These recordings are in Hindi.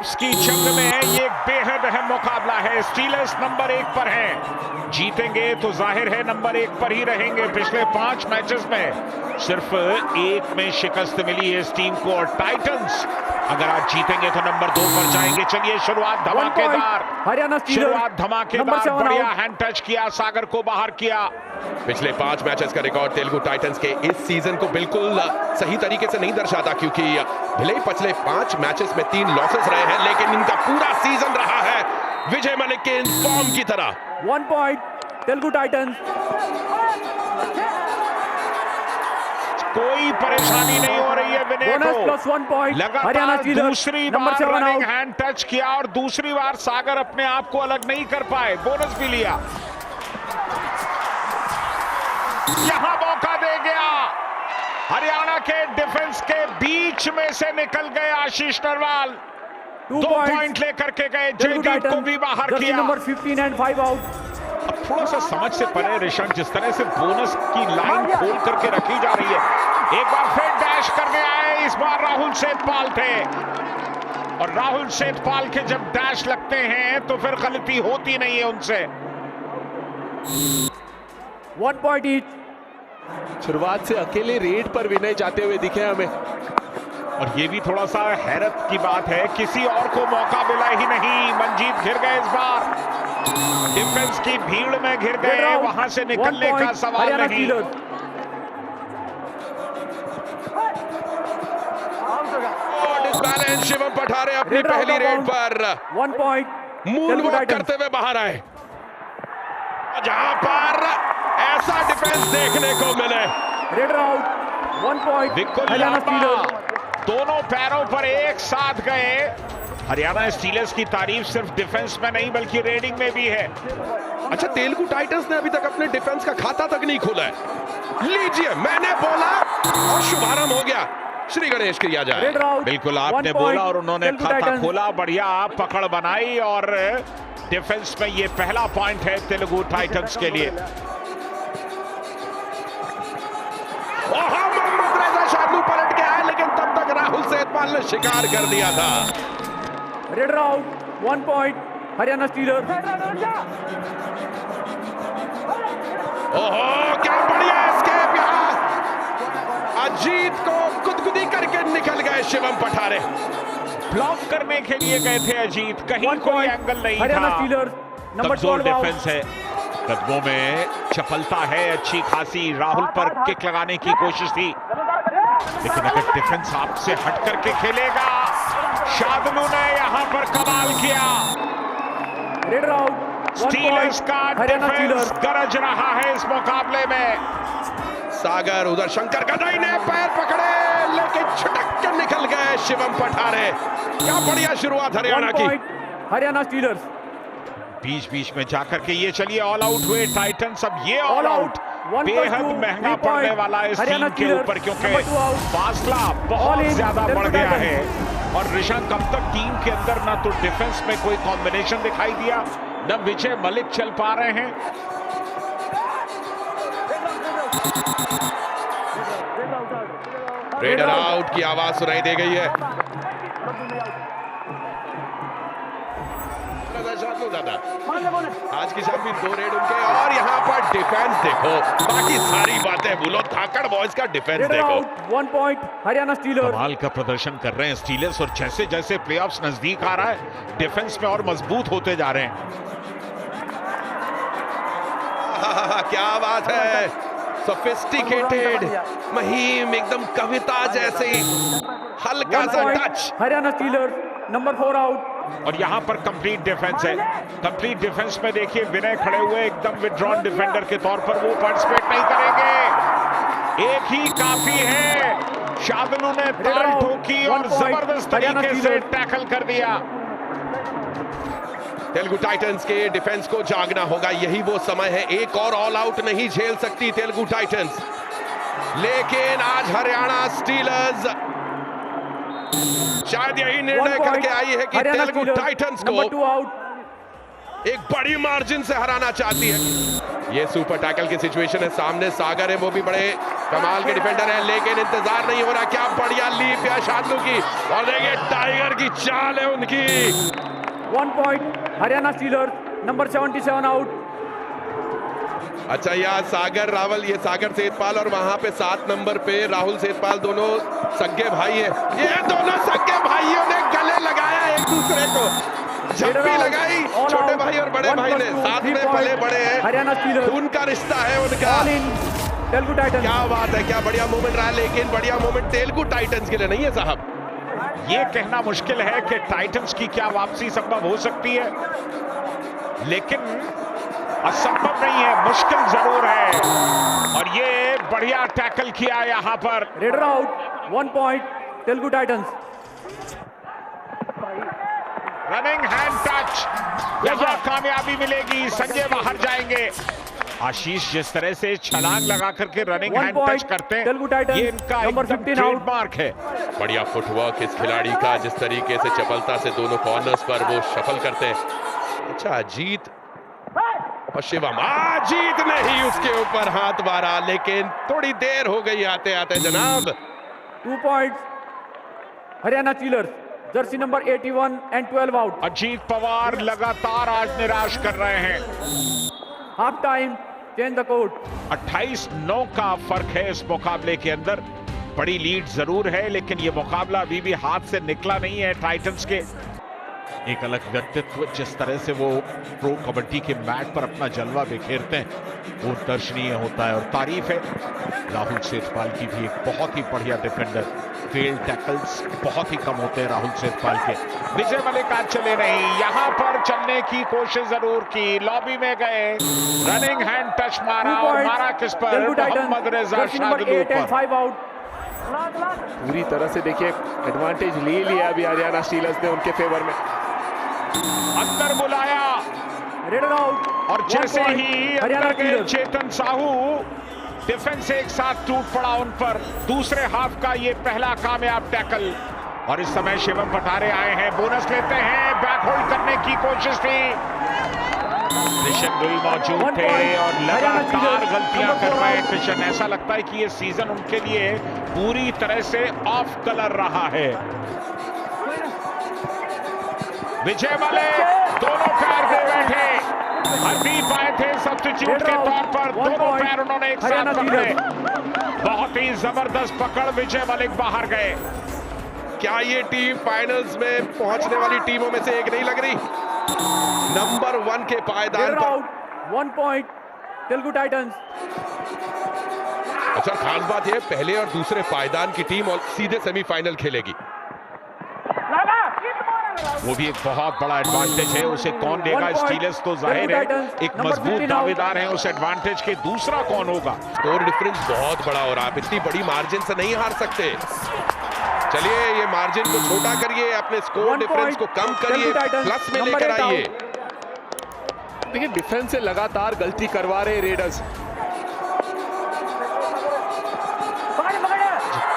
प्लेऑफ्स की जंग में ये बेहद अहम मुकाबला है। स्टीलर्स नंबर 1 पर हैं, जीतेंगे तो जाहिर है नंबर 1 पर ही रहेंगे। पिछले 5 मैचेस में सिर्फ एक में शिकस्त मिली है इस टीम को, और टाइटंस अगर आज जीतेंगे तो नंबर 2 पर जाएंगे। चलिए शुरुआत धमाकेदार, शुरुआत धमाकेदार, बढ़िया हैंड टच किया, सागर को बाहर किया। पिछले 5 मैचेस का रिकॉर्ड तेलुगु टाइटंस के इस सीजन को बिल्कुल सही तरीके से नहीं दर्शाता, क्योंकि भले ही पिछले 5 मैचेस में 3 लॉसेस रहे हैं, लेकिन इनका पूरा सीजन रहा है विजय मलिक के इन फॉर्म की तरह। 1 पॉइंट तेलुगु टाइटंस। कोई परेशानी नहीं हो रही है विनय को। +1 पॉइंट लगातार दूसरी बार रनिंग हैंड टच किया और दूसरी बार सागर अपने आप को अलग नहीं कर पाए, बोनस भी लिया। यहां मौका दे गया, हरियाणा के डिफेंस के बीच में से निकल गए आशीष नरवाल। 2 पॉइंट लेकर के गए, जयदीप को भी बाहर किया। Number 15 and 5 out. अब थोड़ा सा समझ से परे ऋषभ, जिस तरह से बोनस की लाइन खोल करके रखी जा रही है। एक बार फिर डैश करने आए, इस बार राहुल सेठपाल थे, और राहुल सेठपाल के जब डैश लगते हैं तो फिर गलती होती नहीं है उनसे। 1 पॉइंट ईच। शुरुआत से अकेले रेड पर विनय जाते हुए दिखे हमें, और ये भी थोड़ा सा हैरत की बात है, किसी और को मौका मिला ही नहीं। मंजीत घिर गए इस बार, डिफेंस की भीड़ में घिर गए, वहां से निकलने का सवाल नहीं। डिसबैलेंस शिवम पठारे अपनी पहली रेड पर 1 पॉइंट मून वॉक करते हुए बाहर आए, जहां पर ऐसा डिफेंस देखने को मिले। Raider out. 1 point Haryana stealers. दोनों पैरों पर एक साथ गए। हरियाणा स्टीलर्स की तारीफ सिर्फ डिफेंस में नहीं बल्कि रेडिंग में भी है। अच्छा, तेलुगु टाइटंस ने अभी तक अपने डिफेंस का खाता तक नहीं खोला है। लीजिए, मैंने बोला और शुभारंभ हो गया। श्री गणेश किया जाए। बिल्कुल आपने बोला और उन्होंने खाता खोला, बढ़िया पकड़ बनाई, और डिफेंस में ये पहला पॉइंट है तेलुगु टाइटंस के लिए। मोहम्मद रजा शादू पलट के आए, लेकिन तब तक राहुल सेठपाल ने शिकार कर दिया था। Raider out. 1 point Haryana stealers. ओहो, क्या बढ़िया एस्केप यहाँ। अजीत को गुदगुदी करके निकल गए शिवम पठारे। ब्लॉक करने के लिए गए थे अजीत, कहीं कोई एंगल नहीं हरियाणा था। स्टीलर्स नंबर 12 डिफेंस है, कदमों में चपलता है अच्छी खासी। राहुल पर किक लगाने की कोशिश थी, लेकिन अगर डिफेंस आपसे हट करके खेलेगा, शादनू ने यहां पर कमाल किया। Raider out. स्टीलर्स का डिफेंस गरज रहा है इस मुकाबले में। सागर उधर शंकर गदाई ने पैर पकड़े, लेकिन छटक के निकल गए शिवम पठारे। क्या बढ़िया शुरुआत हरियाणा की। हरियाणा स्टीलर्स बीच बीच में जाकर के ये चलिए ऑल आउट हुए टाइटंस। अब ये ऑल आउट बेहद महंगा पड़ने वाला है इस टीम के ऊपर, क्योंकि फासला बहुत ज्यादा बढ़ गया है। और ऋषभ, कब तक टीम के अंदर ना तो डिफेंस में कोई कॉम्बिनेशन दिखाई दिया, न विजय मलिक चल पा रहे हैं। रेडर आउट की आवाज सुनाई दे गई है। आज की शाम भी 2 रेड उनके, और यहाँ पर डिफेंस देखो, बाकी सारी बातें भूलो, धाकड़ बॉयज का डिफेंस देखो। 1 पॉइंट हरियाणा स्टीलर्स। कमाल का प्रदर्शन कर रहे हैं स्टीलर्स, और जैसे जैसे प्लेऑफ्स नजदीक आ रहा है, डिफेंस में और मजबूत होते जा रहे हैं। क्या बात है, सोफिस्टिकेटेड, महीम, एकदम कविता जैसे, हल्का सा touch. Haryana stealers number 4 out. और यहां पर कंप्लीट डिफेंस है। कंप्लीट डिफेंस में देखिए विनय खड़े हुए एकदम विड्रॉन डिफेंडर के तौर पर, वो पार्टिसिपेट नहीं करेंगे। एक ही काफी है। शादनू ने ताल ठोकी और जबरदस्त तरीके से टैकल कर दिया। तेलुगु टाइटंस के डिफेंस को जागना होगा, यही वो समय है। एक और ऑल आउट नहीं झेल सकती तेलुगु टाइटंस, लेकिन आज हरियाणा स्टीलर्स शायद यही निर्णय करके आई है कि तेलुगु टाइटंस को एक बड़ी मार्जिन से हराना चाहती है। ये सुपर टैकल की सिचुएशन है, सामने सागर है, वो भी बड़े कमाल के डिफेंडर है, लेकिन इंतजार नहीं हो रहा। क्या बढ़िया लीप है शादू की, और देखिए टाइगर की चाल है उनकी। 1 point, Haryana stealers, number 77 out. अच्छा, यहाँ सागर रावल, ये सागर सेठपाल, और वहां पे 7 नंबर पे राहुल सेठपाल, दोनों सगे भाई है। ये दोनों सगे भाइयों ने गले लगाया एक दूसरे को, झप्पी लगाई छोटे भाई और बड़े भाई ने, साथ में पले बड़े हैं, हरियाणा स्टीलर्स, खून का रिश्ता है उनका। All in Telugu Titans. क्या बात है, क्या बढ़िया मूवमेंट रहा, लेकिन बढ़िया मूवमेंट तेलुगु टाइटंस के लिए नहीं है साहब। ये कहना मुश्किल है कि टाइटंस की क्या वापसी संभव हो सकती है, लेकिन असंभव नहीं है, मुश्किल जरूर है। और ये बढ़िया टैकल किया यहां पर। Raider out, 1 point, Telugu Titans. Running hand touch, यहां कामयाबी मिलेगी, संजय बाहर जाएंगे। आशीष जिस तरह से छलांग लगा करके रनिंग हैंड टच करते हैं, ये इनका नंबर 15 ट्रेडमार्क है। बढ़िया फुटवर्क इस खिलाड़ी का, जिस तरीके से चपलता से दोनों कॉर्नर्स पर वो शफल करते हैं। अच्छा, जीत और शिवम, जीत नहीं उसके ऊपर हाथ मारा, लेकिन थोड़ी देर हो गई आते आते जनाब। 2 points, Haryana stealers, Jersey number 81 and 12 out. Ajit Pawar लगातार आज निराश कर रहे हैं। Half time, change the court. 28-9 का फर्क है इस मुकाबले के अंदर। बड़ी लीड जरूर है, लेकिन ये मुकाबला अभी भी हाथ से निकला नहीं है टाइटंस के। एक अलग व्यक्तित्व, जिस तरह से वो प्रो कबड्डी के मैट पर अपना जलवा बिखेरते हैं, वो दर्शनीय होता है और तारीफ है। राहुल सेठपाल की भी एक बहुत ही बढ़िया डिफेंडर, फेल टैकल्स बहुत ही कम होते हैं राहुल सेठपाल के। विजय मलिक आज चले नहीं, यहां पर चलने की कोशिश जरूर की, लॉबी में गए, रनिंग हैंड टच मारा, और मारा किस पर, मोहम्मद रेजा शादुल पर। 5 आउट। पूरी तरह से देखिए एडवांटेज ले लिया अभी हरियाणा स्टीलर्स ने उनके फेवर में। अंदर बुलाया, रेडर आउट, और जैसे ही हरियाणा अंदर गए स्टीलर्स। चेतन साहू, डिफेंस एक साथ टूट पड़ा उन पर। दूसरे हाफ का ये पहला कामयाब टैकल, और इस समय शिवम पठारे आए हैं, बोनस लेते हैं। बैक होल्ड करने की कोशिश थी, कृष्ण गुल मौजूद थे और लगातार गलतियां कर रहे हैं कृष्ण। ऐसा लगता है कि ये सीजन उनके लिए पूरी तरह से ऑफ कलर रहा है। विजय मलिक दोनों पैर दे बैठे, हरदीप आए थे सब्स्टिट्यूट के तौर पर, दोनों पैर उन्होंने एक साथ पकड़े। बहुत ही जबरदस्त पकड़, विजय मलिक बाहर गए। क्या ये टीम फाइनल्स में पहुंचने वाली टीमों में से एक नहीं लग रही? नंबर 1 के पायदान पर। 1 point, तेलुगु टाइटंस। अच्छा, खास बात है, पहले और दूसरे पायदान की टीम और सीधे सेमीफाइनल खेलेगी। वो भी एक बहुत बड़ा एडवांटेज है, उसे कौन देगा? स्टीलर्स तो जाहिर है एक मजबूत दावेदार है उस एडवांटेज के, दूसरा कौन होगा? स्कोर डिफरेंस बहुत बड़ा हो रहा है, आप इतनी बड़ी मार्जिन से नहीं हार सकते। चलिए, ये मार्जिन को छोटा करिए, अपने स्कोर डिफरेंस को कम करिए, प्लस में लेकर आइए। देखिए, डिफेंस से लगातार गलती करवा रहे रेडर्स।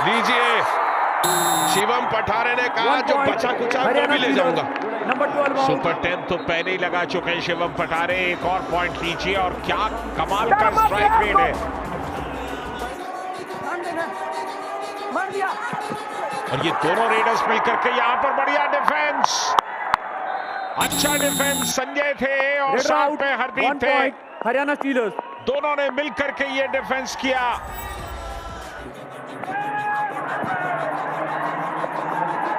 लीजिए, शिवम पठारे ने कहा जो बचा कुचा वो भी ले जाऊंगा। नंबर 12 सुपर 10 तो पहले ही लगा चुके हैं शिवम पठारे। एक और पॉइंट लीजिए, और क्या कमाल का स्ट्राइक रेट है। और ये दोनों रेडर्स मिलकर के यहाँ पर बढ़िया डिफेंस, अच्छा डिफेंस संजय थे और साथ में हरदीप थे। हरियाणा स्टीलर्स, दोनों ने मिलकर के ये डिफेंस किया।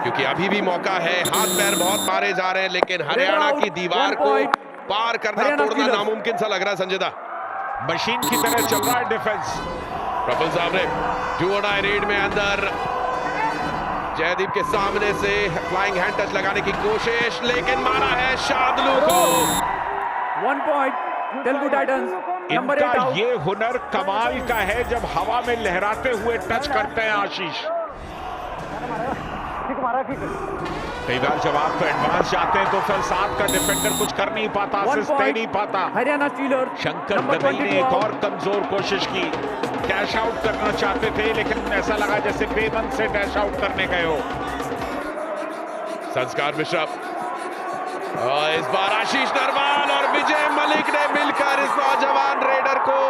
क्योंकि अभी भी मौका है, हाथ पैर बहुत मारे जा रहे हैं, लेकिन हरियाणा की दीवार को पार करना तोड़ना नामुमकिन सा लग रहा है। संजय मशीन की तरह चल रहा है डिफेंस। प्रफुल्ल साहब ने डू और डाई रेड में अंदर जयदीप के सामने से फ्लाइंग हैंड टच लगाने की कोशिश, लेकिन मारा है शादुल को। 1 point, तेलुगु टाइटंस। नंबर 8 इनका आउट। ये हुनर कमाल का है, जब हवा में लहराते हुए टच करते हैं आशीष। कई बार जब आप एडवांस जाते हैं तो फिर साथ का डिफेंडर कुछ कर नहीं पाता, असिस्ट दे नहीं पाता। हरियाणा स्टीलर्स, शंकर दलई ने एक और कमजोर कोशिश की, कैश आउट करना चाहते थे, लेकिन ऐसा लगा जैसे बेमन से डैश आउट करने गए हो। संस्कार मिश्रा, इस बार आशीष नरवाल और विजय मलिक ने मिलकर इस नौजवान रेडर को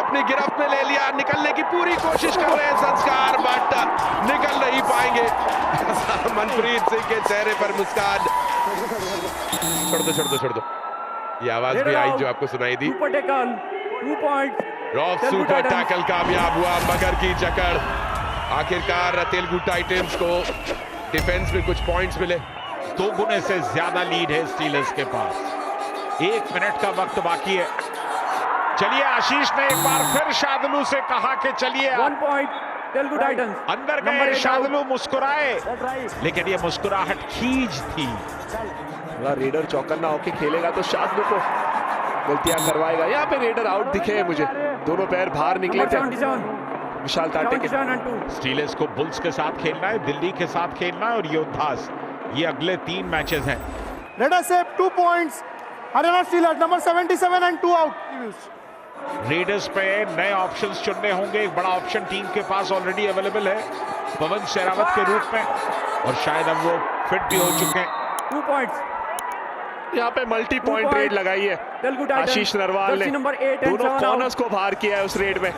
अपने अपनी गिरफ्त में ले लिया, निकलने की पूरी कोशिश कर रहे हैं संस्कार, बट निकल नहीं पाएंगे। मनप्रीत सिंह के चेहरे पर मुस्कान। छोड़ दो ये आवाज भी आई जो आपको सुनाई दी। सुपर टैकल 2 पॉइंट्स रॉफ सुपर टैकल कामयाब हुआ, मगर की जकड़। आखिरकार तेलुगु टाइटंस को डिफेंस में कुछ पॉइंट्स मिले। 2 गुने से ज्यादा लीड है स्टीलर्स के पास। 1 मिनट का वक्त बाकी है। चलिए, आशीष ने एक बार फिर शादुलू से कहा कि चलिए 1 पॉइंट तेलुगु टाइटंस। अंदर गए। शादुलू मुस्कुराए, लेकिन ये मुस्कुराहट खींच थी। रेडर चौकन्ना होके खेलेगा तो शादुलू को गलतियां करवाएगा। यहाँ पे रेडर आउट दिखे मुझे, दोनों पैर बाहर निकले थे विशाल ताटे के। स्टीलर्स को बुल्स के साथ खेलना है, दिल्ली के साथ खेलना है और योद्धास। ये अगले 3 मैचेस हैं। Let us save 2 points. Haryana Steelers number 77 and 2 out. Readers पे नए ऑप्शंस चुनने होंगे। एक बड़ा ऑप्शन टीम के पास ऑलरेडी अवेलेबल है पवन शेरावत के रूप में, और शायद अब वो फिट भी हो चुके हैं। 2 पॉइंट्स यहाँ पे मल्टी पॉइंट रेड लगाई है आशीष नरवाल ने। दोनों कॉर्नर्स को बाहर किया है उस रेड में।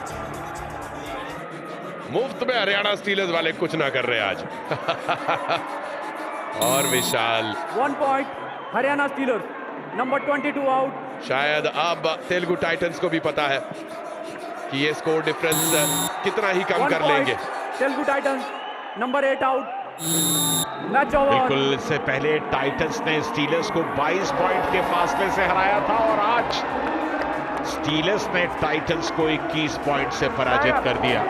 मुफ्त में हरियाणा स्टीलर्स वाले कुछ ना कर रहे आज। और विशाल 1 point Haryana stealers number 22 out. शायद अब तेलुगु टाइटंस को भी पता है कि ये स्कोर डिफरेंस कितना ही कम कर लेंगे। Telugu Titans number 8 out. Match over. बिल्कुल, इससे पहले टाइटंस ने स्टीलर्स को 22 पॉइंट के फासले से हराया था, और आज स्टीलर्स ने टाइटंस को 21 पॉइंट से पराजित कर दिया।